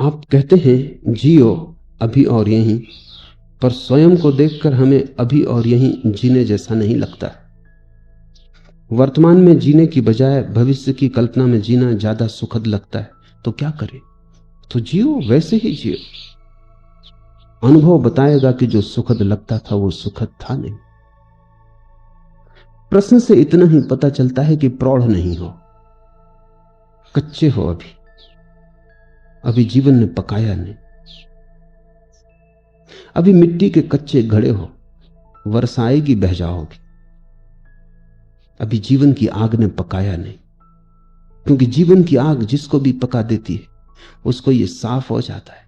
आप कहते हैं जियो अभी और यहीं, पर स्वयं को देखकर हमें अभी और यहीं जीने जैसा नहीं लगता। वर्तमान में जीने की बजाय भविष्य की कल्पना में जीना ज्यादा सुखद लगता है। तो क्या करें? तो जियो, वैसे ही जियो। अनुभव बताएगा कि जो सुखद लगता था वो सुखद था नहीं। प्रश्न से इतना ही पता चलता है कि प्रौढ़ नहीं हो, कच्चे हो। अभी जीवन ने पकाया नहीं। अभी मिट्टी के कच्चे घड़े हो, वर्षा आएगी बह जाओगे। अभी जीवन की आग ने पकाया नहीं, क्योंकि जीवन की आग जिसको भी पका देती है उसको ये साफ हो जाता है।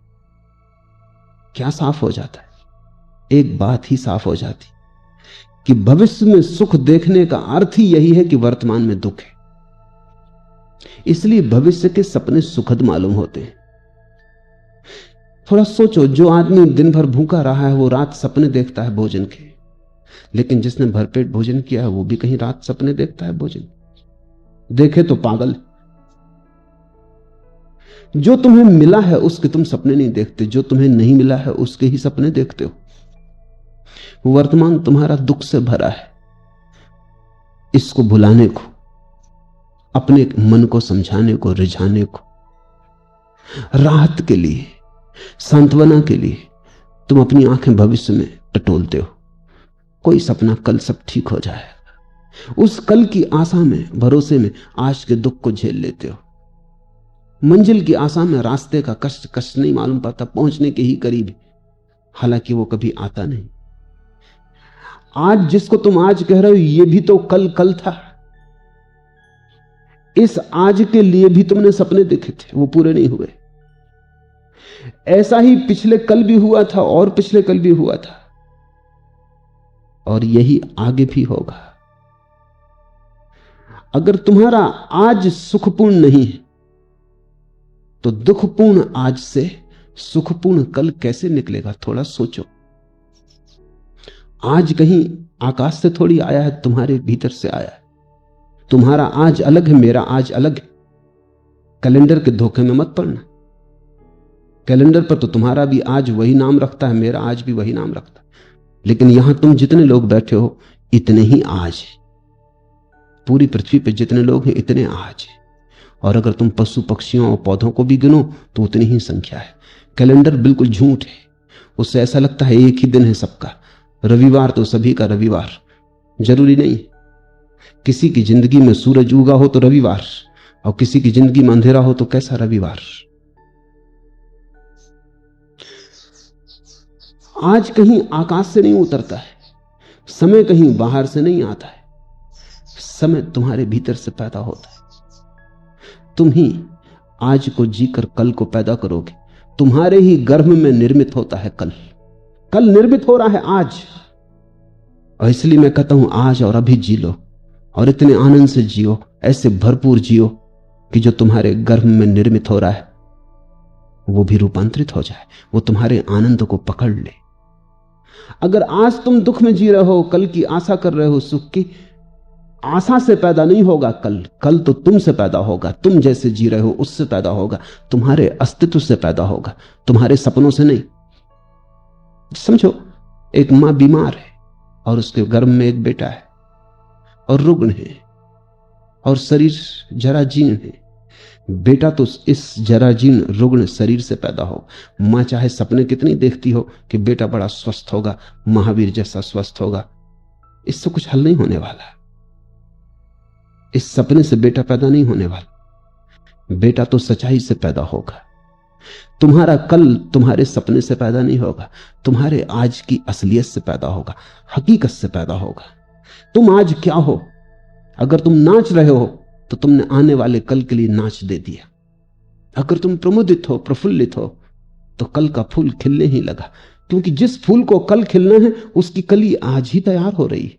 क्या साफ हो जाता है? एक बात ही साफ हो जाती कि भविष्य में सुख देखने का अर्थ ही यही है कि वर्तमान में दुख है। इसलिए भविष्य के सपने सुखद मालूम होते हैं। थोड़ा सोचो, जो आदमी दिन भर भूखा रहा है वो रात सपने देखता है भोजन के, लेकिन जिसने भरपेट भोजन किया है वो भी कहीं रात सपने देखता है भोजन। देखे तो पागल। जो तुम्हें मिला है उसके तुम सपने नहीं देखते, जो तुम्हें नहीं मिला है उसके ही सपने देखते हो। वर्तमान तुम्हारा दुख से भरा है। इसको भुलाने को, अपने मन को समझाने को, रिझाने को, राहत के लिए, सांत्वना के लिए तुम अपनी आंखें भविष्य में टटोलते हो। कोई सपना कल सब ठीक हो जाएगा, उस कल की आशा में, भरोसे में आज के दुख को झेल लेते हो। मंजिल की आशा में रास्ते का कष्ट कष्ट नहीं मालूम पड़ता, पहुंचने के ही करीब, हालांकि वो कभी आता नहीं। आज जिसको तुम आज कह रहे हो ये भी तो कल कल था। इस आज के लिए भी तुमने सपने देखे थे, वो पूरे नहीं हुए। ऐसा ही पिछले कल भी हुआ था और पिछले कल भी हुआ था, और यही आगे भी होगा। अगर तुम्हारा आज सुखपूर्ण नहीं है तो दुखपूर्ण आज से सुखपूर्ण कल कैसे निकलेगा? थोड़ा सोचो। आज कहीं आकाश से थोड़ी आया है, तुम्हारे भीतर से आया है। तुम्हारा आज अलग है, मेरा आज अलग है। कैलेंडर के धोखे में मत पड़ना। कैलेंडर पर तो तुम्हारा भी आज वही नाम रखता है, मेरा आज भी वही नाम रखता है, लेकिन यहां तुम जितने लोग बैठे हो इतने ही आज है। पूरी पृथ्वी पर जितने लोग हैं इतने आज है, और अगर तुम पशु पक्षियों और पौधों को भी गिनो तो उतनी ही संख्या है। कैलेंडर बिल्कुल झूठ है। उससे ऐसा लगता है एक ही दिन है सबका। रविवार तो सभी का रविवार जरूरी नहीं। किसी की जिंदगी में सूरज उगा हो तो रविवार, और किसी की जिंदगी में अंधेरा हो तो कैसा रविवार? आज कहीं आकाश से नहीं उतरता है, समय कहीं बाहर से नहीं आता है, समय तुम्हारे भीतर से पैदा होता है। तुम ही आज को जीकर कल को पैदा करोगे। तुम्हारे ही गर्भ में निर्मित होता है कल। कल निर्मित हो रहा है आज, और इसलिए मैं कहता हूं आज और अभी जी लो, और इतने आनंद से जियो, ऐसे भरपूर जियो कि जो तुम्हारे गर्भ में निर्मित हो रहा है वो भी रूपांतरित हो जाए, वो तुम्हारे आनंद को पकड़ ले। अगर आज तुम दुख में जी रहे हो, कल की आशा कर रहे हो सुख की, आशा से पैदा नहीं होगा कल। कल तो तुमसे पैदा होगा। तुम जैसे जी रहे हो उससे पैदा होगा, तुम्हारे अस्तित्व से पैदा होगा, तुम्हारे सपनों से नहीं। समझो, एक मां बीमार है और उसके गर्भ में एक बेटा है, और रुग्ण है, और शरीर जराजीर्ण है। बेटा तो इस जराजीर्ण रुग्ण शरीर से पैदा हो। मां चाहे सपने कितनी देखती हो कि बेटा बड़ा स्वस्थ होगा, महावीर जैसा स्वस्थ होगा, इससे कुछ हल नहीं होने वाला। इस सपने से बेटा पैदा नहीं होने वाला। बेटा तो सच्चाई से पैदा होगा। तुम्हारा कल तुम्हारे सपने से पैदा नहीं होगा, तुम्हारे आज की असलियत से पैदा होगा, हकीकत से पैदा होगा। तुम आज क्या हो? अगर तुम नाच रहे हो तो तुमने आने वाले कल के लिए नाच दे दिया। अगर तुम प्रमुदित हो, प्रफुल्लित हो, तो कल का फूल खिलने ही लगा, क्योंकि जिस फूल को कल खिलना है उसकी कली आज ही तैयार हो रही है।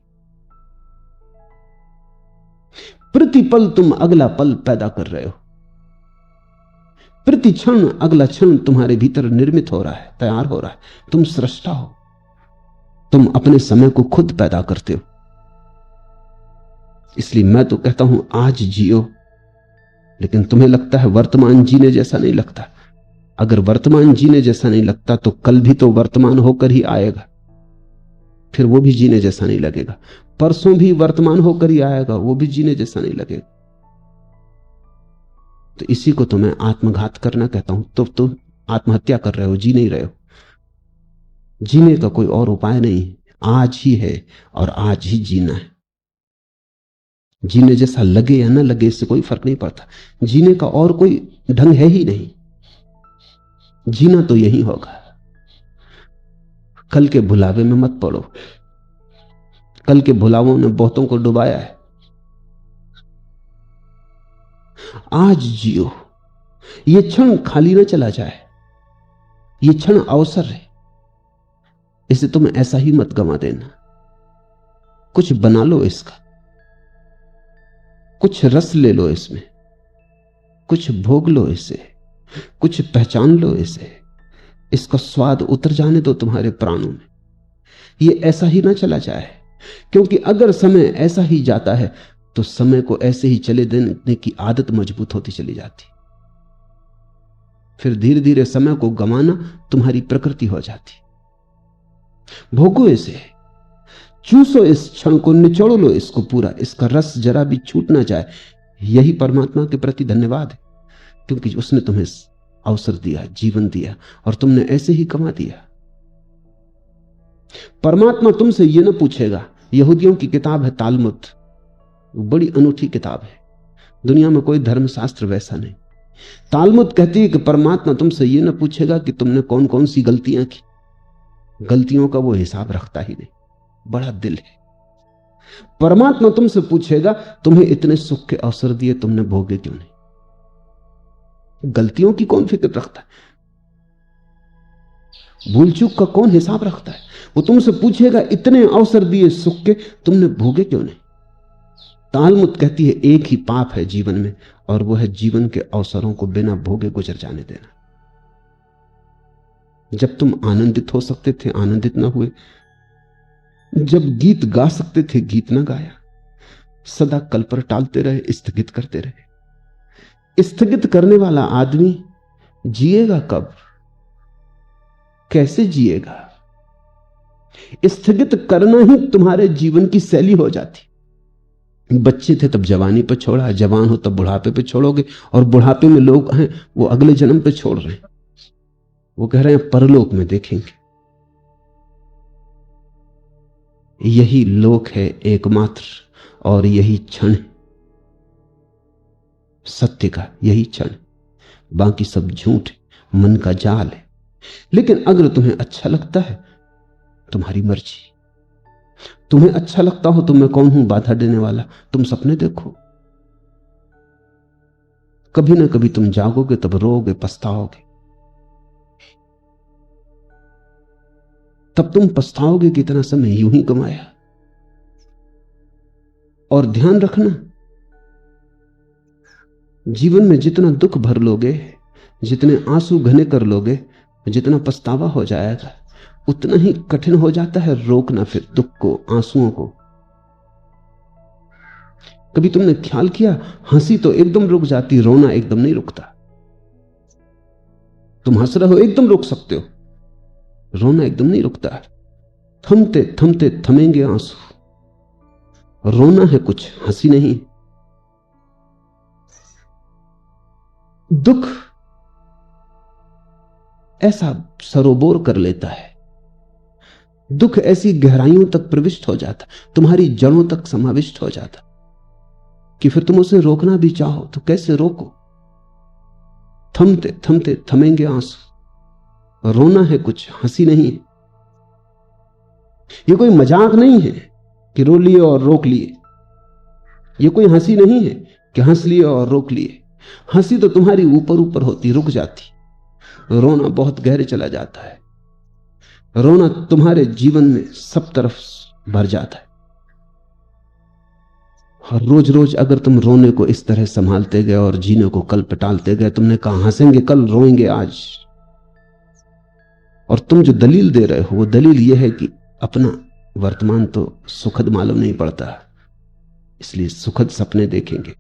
प्रतिपल तुम अगला पल पैदा कर रहे हो। प्रति क्षण अगला क्षण तुम्हारे भीतर निर्मित हो रहा है, तैयार हो रहा है। तुम सृष्टा हो। तुम अपने समय को खुद पैदा करते हो। इसलिए मैं तो कहता हूं आज जियो, लेकिन तुम्हें लगता है वर्तमान जीने जैसा नहीं लगता। अगर वर्तमान जीने जैसा नहीं लगता तो कल भी तो वर्तमान होकर ही आएगा, फिर वो भी जीने जैसा नहीं लगेगा। परसों भी वर्तमान होकर ही आएगा, वो भी जीने जैसा नहीं लगेगा। तो इसी को तो मैं आत्मघात करना कहता हूं। तो तुम आत्महत्या कर रहे हो, जी नहीं रहे हो। जीने का कोई और उपाय नहीं है, आज ही है और आज ही जीना है। जीने जैसा लगे या ना लगे इससे कोई फर्क नहीं पड़ता। जीने का और कोई ढंग है ही नहीं, जीना तो यही होगा। कल के भुलावे में मत पड़ो, कल के भुलावों ने बहुतों को डुबाया है। आज जियो, ये क्षण खाली न चला जाए, ये क्षण अवसर है, इसे तुम ऐसा ही मत गंवा देना। कुछ बना लो इसका, कुछ रस ले लो इसमें, कुछ भोग लो इसे, कुछ पहचान लो इसे, इसका स्वाद उतर जाने दो तुम्हारे प्राणों में। ये ऐसा ही ना चला जाए, क्योंकि अगर समय ऐसा ही जाता है तो समय को ऐसे ही चले देने की आदत मजबूत होती चली जाती, फिर धीरे धीरे समय को गंवाना तुम्हारी प्रकृति हो जाती। भोगो इसे, चूसो इस क्षण को, निचोड़ लो इसको पूरा, इसका रस जरा भी छूट ना जाए। यही परमात्मा के प्रति धन्यवाद है, क्योंकि उसने तुम्हें अवसर दिया, जीवन दिया, और तुमने ऐसे ही कमा दिया। परमात्मा तुमसे यह ना पूछेगा। यहूदियों की किताब है तालमुद, बड़ी अनूठी किताब है, दुनिया में कोई धर्मशास्त्र वैसा नहीं। तालमुद कहती है कि परमात्मा तुमसे यह ना पूछेगा कि तुमने कौन कौन सी गलतियां की, गलतियों का वो हिसाब रखता ही नहीं, बड़ा दिल है। परमात्मा तुमसे पूछेगा तुम्हें इतने सुख के अवसर दिए, तुमने भोगे क्यों नहीं? गलतियों की कौन फिक्र रखता है? भूल चूक का कौन हिसाब रखता है? वो तुमसे पूछेगा इतने अवसर दिए सुख के, तुमने भोगे क्यों नहीं? तालमुद कहती है एक ही पाप है जीवन में, और वो है जीवन के अवसरों को बिना भोगे गुजर जाने देना। जब तुम आनंदित हो सकते थे आनंदित ना हुए, जब गीत गा सकते थे गीत ना गाया, सदा कल पर टालते रहे, स्थगित करते रहे। स्थगित करने वाला आदमी जिएगा कब, कैसे जिएगा? स्थगित करना ही तुम्हारे जीवन की शैली हो जाती। बच्चे थे तब जवानी पर छोड़ा, जवान हो तब बुढ़ापे पे छोड़ोगे, और बुढ़ापे में लोग हैं वो अगले जन्म पे छोड़ रहे हैं, वो कह रहे हैं परलोक में देखेंगे। यही लोक है एकमात्र, और यही क्षण सत्य का, यही क्षण, बाकी सब झूठ है, मन का जाल है। लेकिन अगर तुम्हें अच्छा लगता है, तुम्हारी मर्जी। तुम्हें अच्छा लगता हो तो मैं कौन हूं बाधा देने वाला? तुम सपने देखो, कभी ना कभी तुम जागोगे, तब रोओगे, पछताओगे। तब तुम पछताओगे कि इतना समय यूं ही गंवाया। और ध्यान रखना, जीवन में जितना दुख भर लोगे, जितने आंसू घने कर लोगे, जितना पछतावा हो जाएगा, उतना ही कठिन हो जाता है रोकना फिर दुख को, आंसुओं को। कभी तुमने ख्याल किया, हंसी तो एकदम रुक जाती, रोना एकदम नहीं रुकता। तुम हंस रहे हो एकदम रुक सकते हो, रोना एकदम नहीं रुकता। थमते थमते थमेंगे आंसू, रोना है कुछ, हंसी नहीं। दुख ऐसा सरोबोर कर लेता है, दुख ऐसी गहराइयों तक प्रविष्ट हो जाता, तुम्हारी जड़ों तक समाविष्ट हो जाता, कि फिर तुम उसे रोकना भी चाहो तो कैसे रोको? थमते थमते थमेंगे आंसू, रोना है कुछ, हंसी नहीं है। ये कोई मजाक नहीं है कि रो लिए और रोक लिए, ये कोई हंसी नहीं है कि हंस लिए और रोक लिए। हंसी तो तुम्हारी ऊपर ऊपर होती, रुक जाती, रोना बहुत गहरे चला जाता है। रोना तुम्हारे जीवन में सब तरफ भर जाता है। और रोज रोज अगर तुम रोने को इस तरह संभालते गए और जीने को कल पे टालते गए, तुमने कहा हंसेंगे कल, रोएंगे आज, और तुम जो दलील दे रहे हो वो दलील यह है कि अपना वर्तमान तो सुखद मालूम नहीं पड़ता, इसलिए सुखद सपने देखेंगे।